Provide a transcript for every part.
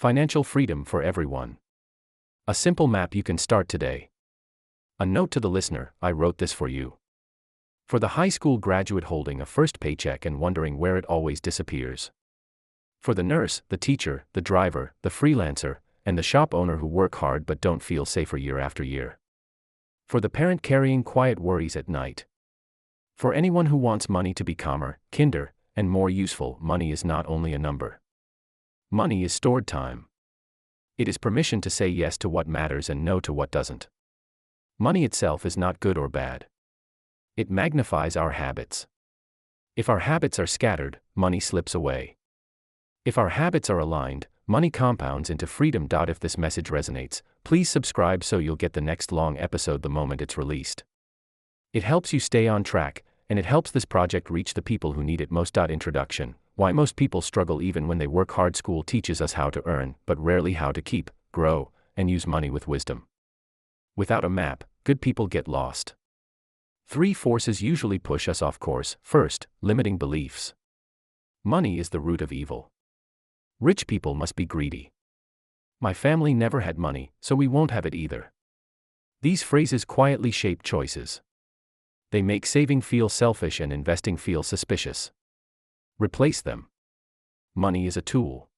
Financial freedom for everyone. A simple map you can start today. A note to the listener, I wrote this for you. For the high school graduate holding a first paycheck and wondering where it always disappears. For the nurse, the teacher, the driver, the freelancer, and the shop owner who work hard but don't feel safer year after year. For the parent carrying quiet worries at night. For anyone who wants money to be calmer, kinder, and more useful, money is not only a number. Money is stored time. It is permission to say yes to what matters and no to what doesn't. Money itself is not good or bad. It magnifies our habits. If our habits are scattered, money slips away. If our habits are aligned, money compounds into freedom. If this message resonates, please subscribe so you'll get the next long episode the moment it's released. It helps you stay on track, and it helps this project reach the people who need it most. Introduction: Why most people struggle even when they work hard. School teaches us how to earn, but rarely how to keep, grow, and use money with wisdom. Without a map, good people get lost. 3 forces usually push us off course. First, limiting beliefs. Money is the root of evil. Rich people must be greedy. My family never had money, so we won't have it either. These phrases quietly shape choices. They make saving feel selfish and investing feel suspicious. Replace them. Money is a tool.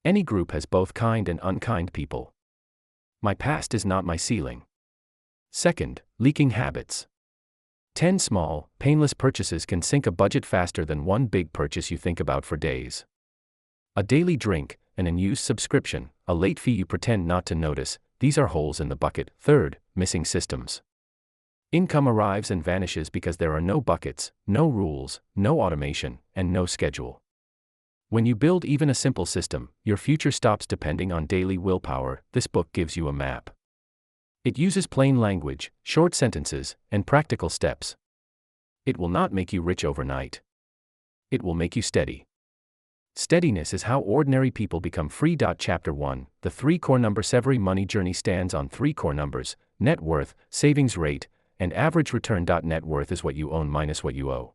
Any group has both kind and unkind people. My past is not my ceiling. Second, leaking habits. 10 small, painless purchases can sink a budget faster than one big purchase you think about for days. A daily drink, an unused subscription, a late fee you pretend not to notice, these are holes in the bucket. Third, missing systems. Income arrives and vanishes because there are no buckets, no rules, no automation, and no schedule. When you build even a simple system, your future stops depending on daily willpower. This book gives you a map. It uses plain language, short sentences, and practical steps. It will not make you rich overnight. It will make you steady. Steadiness is how ordinary people become free. Chapter 1, The 3 Core Numbers. Every money journey stands on 3 core numbers: net worth, savings rate, and average return. Net worth is what you own minus what you owe.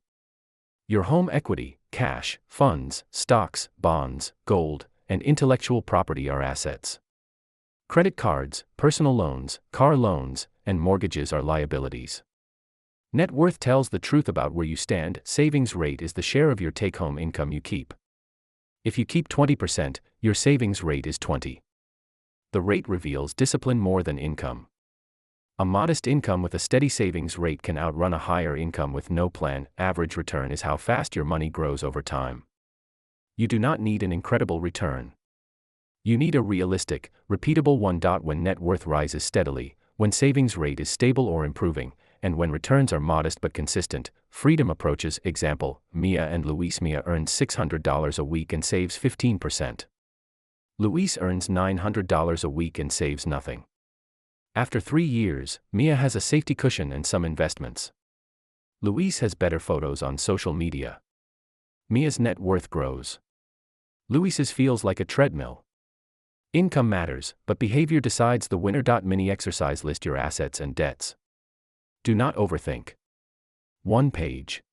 Your home equity, cash, funds, stocks, bonds, gold, and intellectual property are assets. Credit cards, personal loans, car loans, and mortgages are liabilities. Net worth tells the truth about where you stand. Savings rate is the share of your take-home income you keep. If you keep 20%, your savings rate is 20. The rate reveals discipline more than income. A modest income with a steady savings rate can outrun a higher income with no plan. Average return is how fast your money grows over time. You do not need an incredible return. You need a realistic, repeatable one. When net worth rises steadily, when savings rate is stable or improving, and when returns are modest but consistent, freedom approaches. Example: Mia and Luis. Mia earns $600 a week and saves 15%. Luis earns $900 a week and saves nothing. After 3 years, Mia has a safety cushion and some investments. Luis has better photos on social media. Mia's net worth grows. Luis's feels like a treadmill. Income matters, but behavior decides the winner. Mini exercise: list your assets and debts. Do not overthink. 1 page.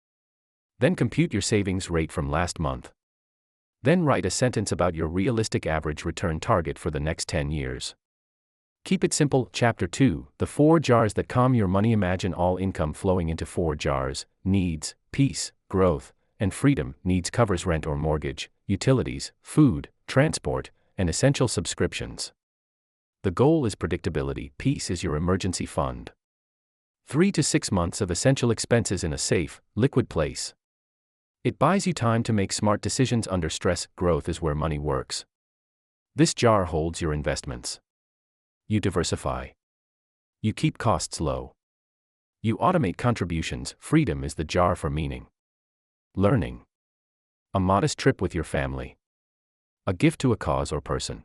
Then compute your savings rate from last month. Then write a sentence about your realistic average return target for the next 10 years. Keep it simple. Chapter 2, The 4 Jars That Calm Your Money. Imagine all income flowing into 4 jars: needs, peace, growth, and freedom. Needs covers rent or mortgage, utilities, food, transport, and essential subscriptions. The goal is predictability. Peace is your emergency fund. 3 to 6 months of essential expenses in a safe, liquid place. It buys you time to make smart decisions under stress. Growth is where money works. This jar holds your investments. You diversify. You keep costs low. You automate contributions. Freedom is the jar for meaning. Learning. A modest trip with your family. A gift to a cause or person.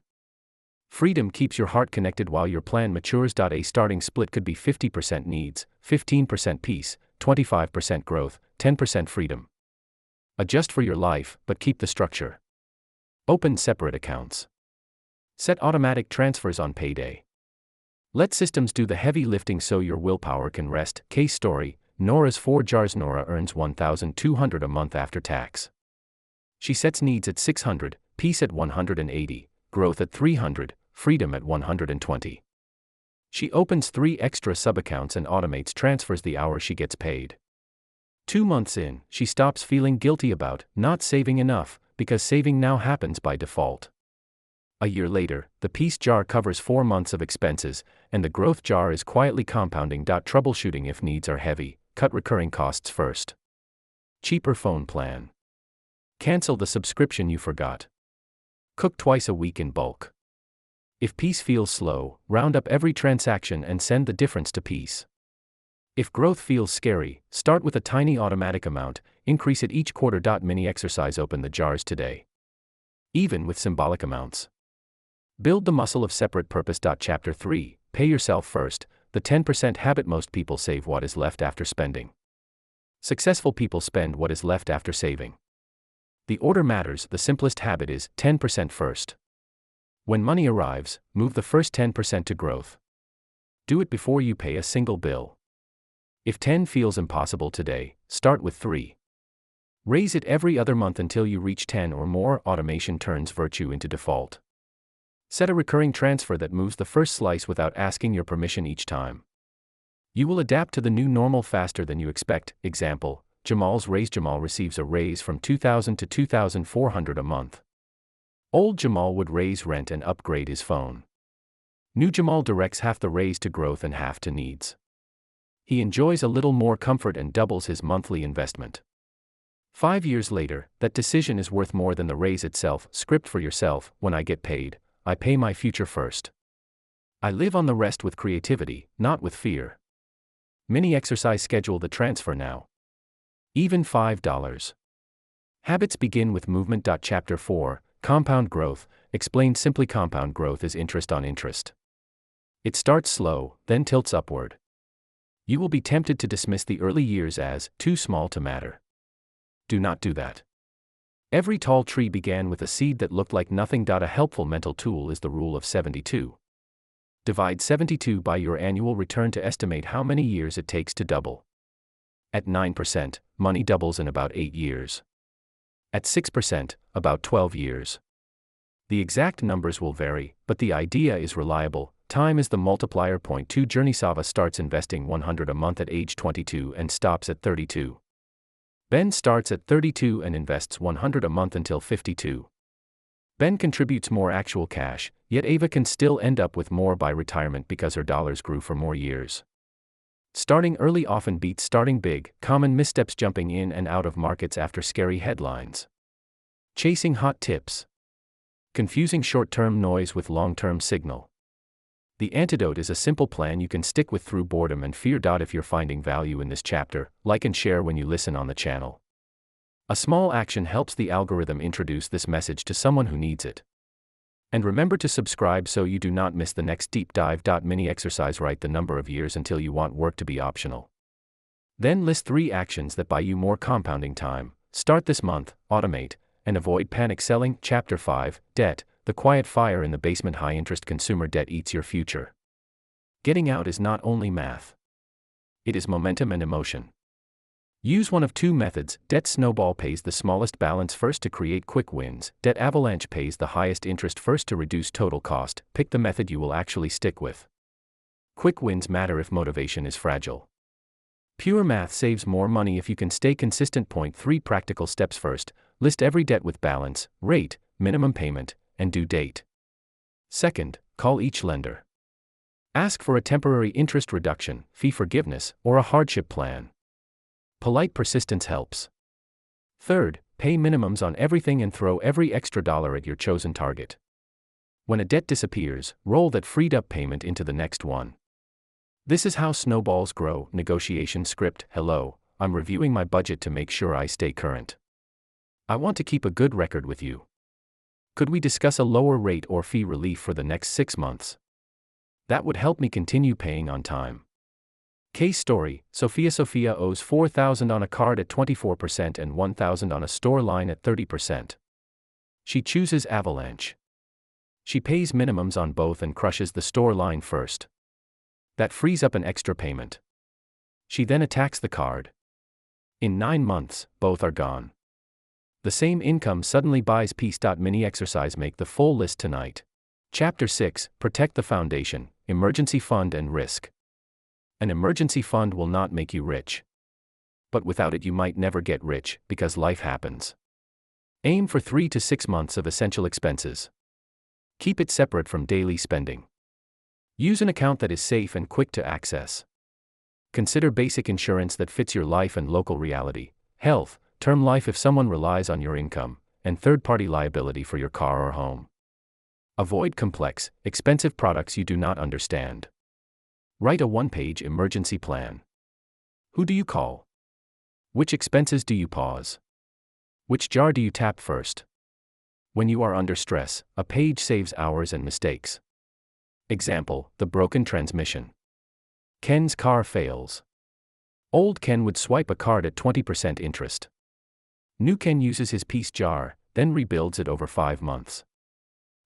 Freedom keeps your heart connected while your plan matures. A starting split could be 50% needs, 15% peace, 25% growth, 10% freedom. Adjust for your life, but keep the structure. Open separate accounts. Set automatic transfers on payday. Let systems do the heavy lifting so your willpower can rest. Case story: Nora's 4 jars. Nora earns $1,200 a month after tax. She sets needs at $600, peace at $180, growth at 300, freedom at 120. She opens 3 extra sub-accounts and automates transfers the hour she gets paid. 2 months in, she stops feeling guilty about not saving enough, because saving now happens by default. A year later, the peace jar covers 4 months of expenses, and the growth jar is quietly compounding. Troubleshooting if needs are heavy, cut recurring costs first. Cheaper phone plan. Cancel the subscription you forgot. Cook twice a week in bulk. If peace feels slow, round up every transaction and send the difference to peace. If growth feels scary, start with a tiny automatic amount, increase it each quarter. Mini exercise. Open the jars today. Even with symbolic amounts. Build the muscle of separate purpose. Chapter 3, Pay yourself first, the 10% habit. Most people save what is left after spending. Successful people spend what is left after saving. The order matters. The simplest habit is 10% first. When money arrives, move the first 10% to growth. Do it before you pay a single bill. If 10 feels impossible today, start with 3. Raise it every other month until you reach 10 or more. Automation turns virtue into default. Set a recurring transfer that moves the first slice without asking your permission each time. You will adapt to the new normal faster than you expect. Example, Jamal's raise. Jamal receives a raise from $2,000 to $2,400 a month. Old Jamal would raise rent and upgrade his phone. New Jamal directs half the raise to growth and half to needs. He enjoys a little more comfort and doubles his monthly investment. 5 years later, that decision is worth more than the raise itself. Script for yourself. When I get paid, I pay my future first. I live on the rest with creativity, not with fear. Mini exercise. Schedule the transfer now. Even $5. Habits begin with movement. Chapter 4, Compound growth. Explained simply, compound growth is interest on interest. It starts slow, then tilts upward. You will be tempted to dismiss the early years as too small to matter. Do not do that. Every tall tree began with a seed that looked like nothing. A helpful mental tool is the rule of 72. Divide 72 by your annual return to estimate how many years it takes to double. At 9%, money doubles in about 8 years. At 6%, about 12 years. The exact numbers will vary, but the idea is reliable. Time is the multiplier. Point 2. Journey. Starts investing $100 a month at age 22 and stops at 32. Ben starts at 32 and invests $100 a month until 52. Ben contributes more actual cash, yet Ava can still end up with more by retirement because her dollars grew for more years. Starting early often beats starting big. Common missteps. Jumping in and out of markets after scary headlines. Chasing hot tips. Confusing short-term noise with long-term signal. The antidote is a simple plan you can stick with through boredom and fear. If you're finding value in this chapter, like and share when you listen on the channel. A small action helps the algorithm introduce this message to someone who needs it. And remember to subscribe so you do not miss the next deep dive. Mini exercise. Write the number of years until you want work to be optional. Then list 3 actions that buy you more compounding time. Start this month, automate, and avoid panic selling. Chapter 5, Debt. The quiet fire in the basement. High-interest consumer debt eats your future. Getting out is not only math. It is momentum and emotion. Use one of 2 methods. Debt snowball pays the smallest balance first to create quick wins. Debt avalanche pays the highest interest first to reduce total cost. Pick the method you will actually stick with. Quick wins matter if motivation is fragile. Pure math saves more money if you can stay consistent. Point 3. Practical steps. First, list every debt with balance, rate, minimum payment, and due date. Second, call each lender. Ask for a temporary interest reduction, fee forgiveness, or a hardship plan. Polite persistence helps. Third, pay minimums on everything and throw every extra dollar at your chosen target. When a debt disappears, roll that freed up payment into the next one. This is how snowballs grow. Negotiation script. Hello, I'm reviewing my budget to make sure I stay current. I want to keep a good record with you. Could we discuss a lower rate or fee relief for the next 6 months? That would help me continue paying on time. Case story, Sophia owes $4,000 on a card at 24% and $1,000 on a store line at 30%. She chooses Avalanche. She pays minimums on both and crushes the store line first. That frees up an extra payment. She then attacks the card. In 9 months, both are gone. The same income suddenly buys peace. Mini exercise. Make the full list tonight. Chapter 6, Protect the Foundation, Emergency Fund and Risk. An emergency fund will not make you rich. But without it you might never get rich, because life happens. Aim for 3 to 6 months of essential expenses. Keep it separate from daily spending. Use an account that is safe and quick to access. Consider basic insurance that fits your life and local reality: health, term life if someone relies on your income, and third-party liability for your car or home. Avoid complex, expensive products you do not understand. Write a one-page emergency plan. Who do you call? Which expenses do you pause? Which jar do you tap first? When you are under stress, a page saves hours and mistakes. Example: the broken transmission. Ken's car fails. Old Ken would swipe a card at 20% interest. New Ken uses his piece jar, then rebuilds it over 5 months.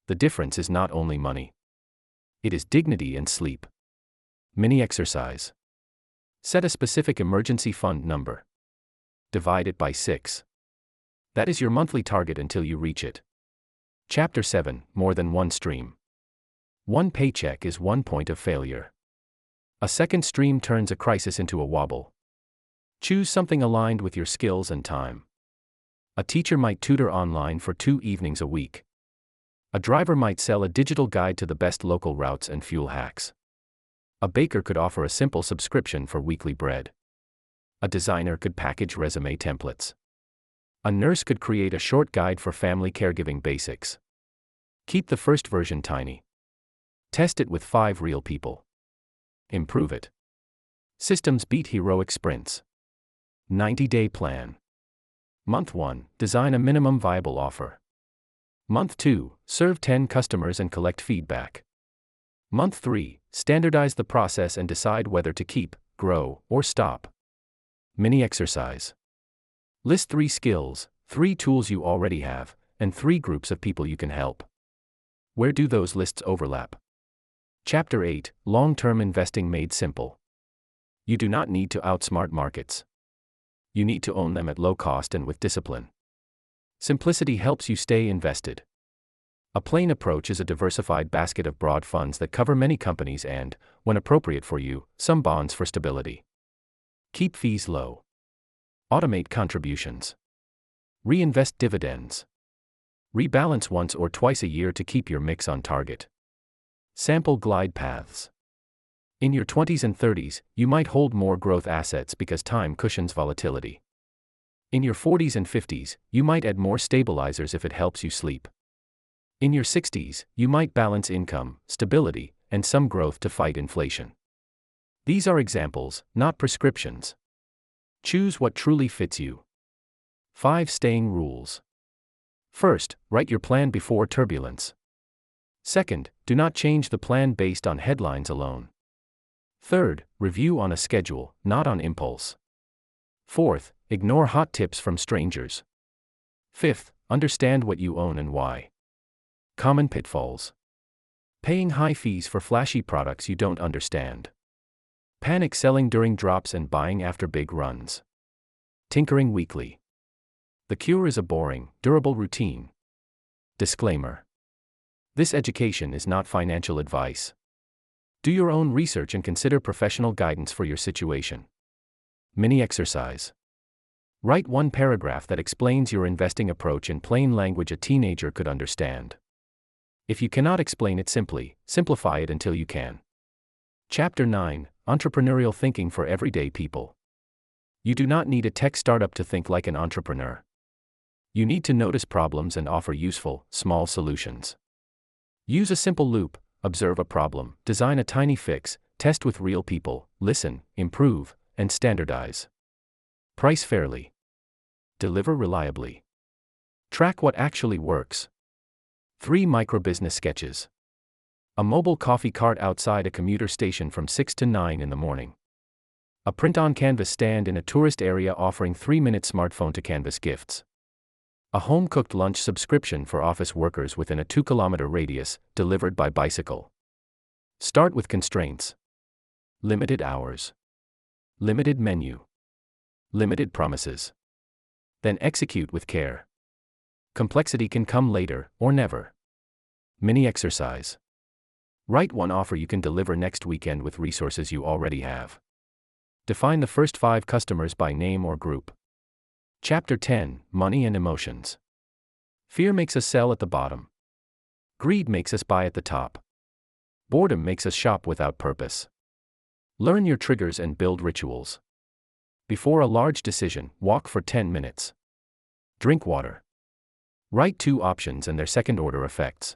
The difference is not only money. It is dignity and sleep. Mini exercise. Set a specific emergency fund number. Divide it by 6. That is your monthly target until you reach it. Chapter 7, More than one stream. One paycheck is one point of failure. A second stream turns a crisis into a wobble. Choose something aligned with your skills and time. A teacher might tutor online for 2 evenings a week. A driver might sell a digital guide to the best local routes and fuel hacks. A baker could offer a simple subscription for weekly bread. A designer could package resume templates. A nurse could create a short guide for family caregiving basics. Keep the first version tiny. Test it with 5 real people. Improve it. Systems beat heroic sprints. 90-day plan. Month 1, design a minimum viable offer. Month 2, serve 10 customers and collect feedback. Month 3, standardize the process and decide whether to keep, grow, or stop. Mini exercise. List 3 skills, 3 tools you already have, and 3 groups of people you can help. Where do those lists overlap? Chapter 8, Long-Term Investing Made Simple. You do not need to outsmart markets. You need to own them at low cost and with discipline. Simplicity helps you stay invested. A plain approach is a diversified basket of broad funds that cover many companies and, when appropriate for you, some bonds for stability. Keep fees low. Automate contributions. Reinvest dividends. Rebalance once or twice a year to keep your mix on target. Sample glide paths. In your 20s and 30s, you might hold more growth assets because time cushions volatility. In your 40s and 50s, you might add more stabilizers if it helps you sleep. In your 60s, you might balance income, stability, and some growth to fight inflation. These are examples, not prescriptions. Choose what truly fits you. 5 staying rules. First, write your plan before turbulence. Second, do not change the plan based on headlines alone. Third, review on a schedule, not on impulse. Fourth, ignore hot tips from strangers. Fifth, understand what you own and why. Common pitfalls. Paying high fees for flashy products you don't understand. Panic selling during drops and buying after big runs. Tinkering weekly. The cure is a boring, durable routine. Disclaimer. This education is not financial advice. Do your own research and consider professional guidance for your situation. Mini exercise. Write 1 paragraph that explains your investing approach in plain language a teenager could understand. If you cannot explain it simply, simplify it until you can. Chapter 9, Entrepreneurial Thinking for Everyday People. You do not need a tech startup to think like an entrepreneur. You need to notice problems and offer useful, small solutions. Use a simple loop, observe a problem, design a tiny fix, test with real people, listen, improve, and standardize. Price fairly. Deliver reliably. Track what actually works. 3 microbusiness sketches. A mobile coffee cart outside a commuter station from 6 to 9 in the morning. A print-on-canvas stand in a tourist area offering 3-minute smartphone to canvas gifts. A home-cooked lunch subscription for office workers within a 2-kilometer radius, delivered by bicycle. Start with constraints. Limited hours. Limited menu. Limited promises. Then execute with care. Complexity can come later, or never. Mini exercise. Write one offer you can deliver next weekend with resources you already have. Define the first 5 customers by name or group. Chapter 10, Money and Emotions. Fear makes us sell at the bottom. Greed makes us buy at the top. Boredom makes us shop without purpose. Learn your triggers and build rituals. Before a large decision, walk for 10 minutes. Drink water. Write 2 options and their second-order effects.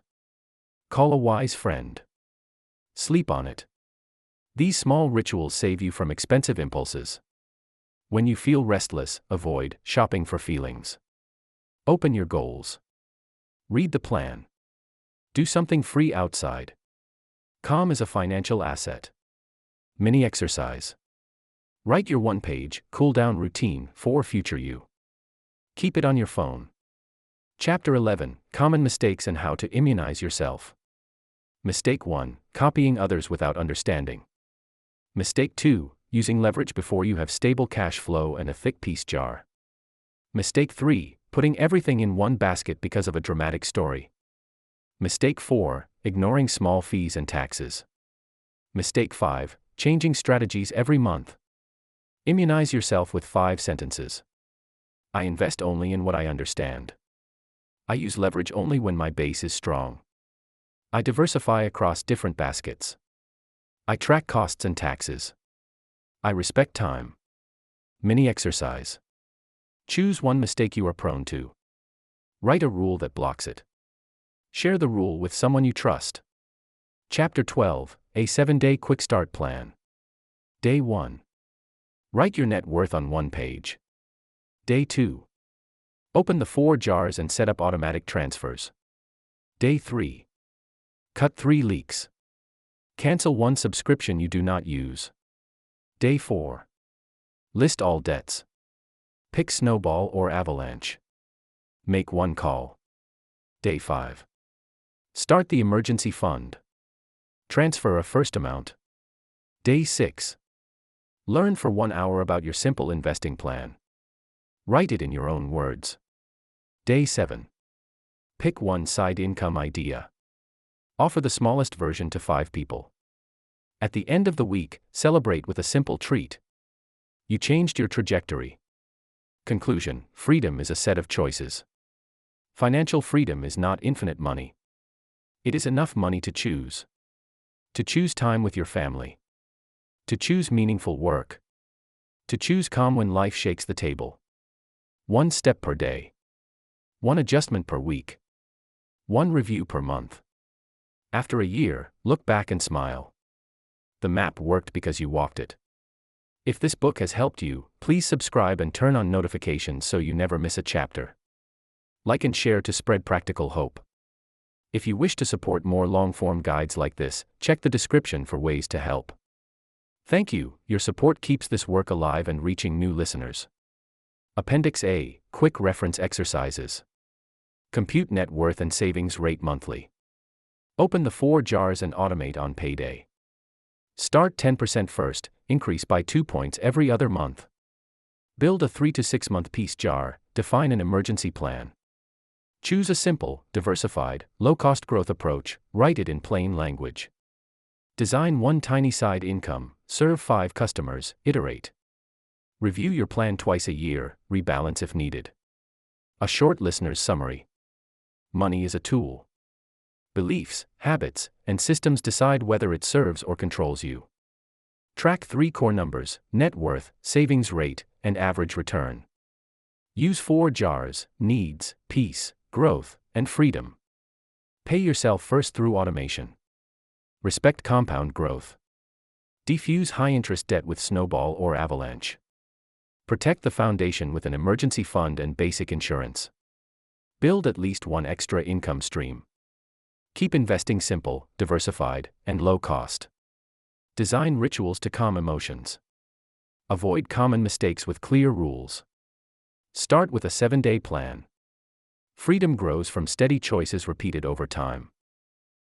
Call a wise friend. Sleep on it. These small rituals save you from expensive impulses. When you feel restless, avoid shopping for feelings. Open your goals. Read the plan. Do something free outside. Calm is a financial asset. Mini exercise. Write your 1-page, cool-down routine for future you. Keep it on your phone. Chapter 11, Common Mistakes and How to Immunize Yourself. Mistake 1, Copying others without understanding. Mistake 2, Using leverage before you have stable cash flow and a thick peace jar. Mistake 3, Putting everything in one basket because of a dramatic story. Mistake 4, Ignoring small fees and taxes. Mistake 5, Changing strategies every month. Immunize yourself with 5 sentences. I invest only in what I understand. I use leverage only when my base is strong. I diversify across different baskets. I track costs and taxes. I respect time. Mini exercise. Choose one mistake you are prone to. Write a rule that blocks it. Share the rule with someone you trust. Chapter 12, A 7-Day Quickstart Plan. Day 1. Write your net worth on 1 page. Day 2. Open the 4 jars and set up automatic transfers. Day 3. Cut 3 leaks. Cancel 1 subscription you do not use. Day 4. List all debts. Pick snowball or avalanche. Make 1 call. Day 5. Start the emergency fund. Transfer a first amount. Day 6. Learn for 1 hour about your simple investing plan. Write it in your own words. Day 7. Pick 1 side income idea. Offer the smallest version to 5 people. At the end of the week, celebrate with a simple treat. You changed your trajectory. Conclusion: freedom is a set of choices. Financial freedom is not infinite money. It is enough money to choose. To choose time with your family. To choose meaningful work. To choose calm when life shakes the table. 1 step per day. 1 adjustment per week. 1 review per month. After a year, look back and smile. The map worked because you walked it. If this book has helped you, please subscribe and turn on notifications so you never miss a chapter. Like and share to spread practical hope. If you wish to support more long-form guides like this, check the description for ways to help. Thank you, your support keeps this work alive and reaching new listeners. Appendix A, Quick Reference Exercises. Compute net worth and savings rate monthly. Open the 4 jars and automate on payday. Start 10% first, increase by 2 points every other month. Build a 3 to 6 month peace jar, define an emergency plan. Choose a simple, diversified, low-cost growth approach, write it in plain language. Design 1 tiny side income, serve 5 customers, iterate. Review your plan twice a year, rebalance if needed. A short listener's summary. Money is a tool. Beliefs, habits, and systems decide whether it serves or controls you. Track 3 core numbers: net worth, savings rate, and average return. Use 4 jars: needs, peace, growth, and freedom. Pay yourself first through automation. Respect compound growth. Defuse high-interest debt with snowball or avalanche. Protect the foundation with an emergency fund and basic insurance. Build at least 1 extra income stream. Keep investing simple, diversified, and low cost. Design rituals to calm emotions. Avoid common mistakes with clear rules. Start with a 7-day plan. Freedom grows from steady choices repeated over time.